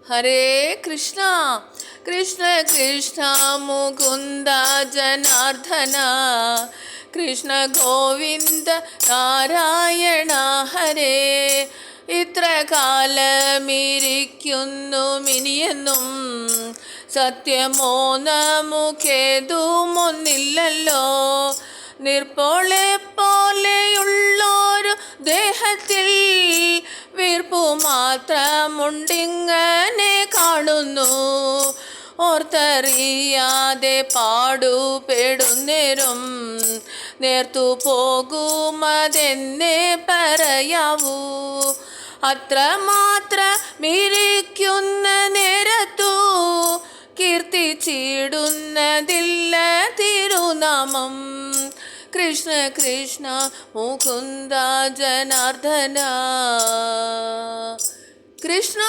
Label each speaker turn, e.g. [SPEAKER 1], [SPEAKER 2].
[SPEAKER 1] ഹരേ കൃഷ്ണ കൃഷ്ണ കൃഷ്ണ മുകുന്ദ ജനാർദ്ദന കൃഷ്ണ ഗോവിന്ദ നാരായണ ഹരേ. ഇത്ര കാലമിരിക്കുന്നു മിനിയെന്നും സത്യമോ നമുക്കേതുമൊന്നില്ലല്ലോ. നിർപ്പോളെ പോലെയുള്ളൊരു ദേഹത്തിൽ വീർപ്പു മാത്രമുണ്ടിങ്ങനെ കാണുന്നു. ഓർത്തറിയാതെ പാടുപെടുന്നേരം നേർത്തു പോകുമതെന്നെ പറയാവൂ. അത്രമാത്രമിരിക്കുന്ന നേരത്തു കീർത്തിച്ചിടുന്നതില്ല തിരുനാമം. കൃഷ്ണ കൃഷ്ണ മുകുന്ദ ജനാർദ്ദന കൃഷ്ണ.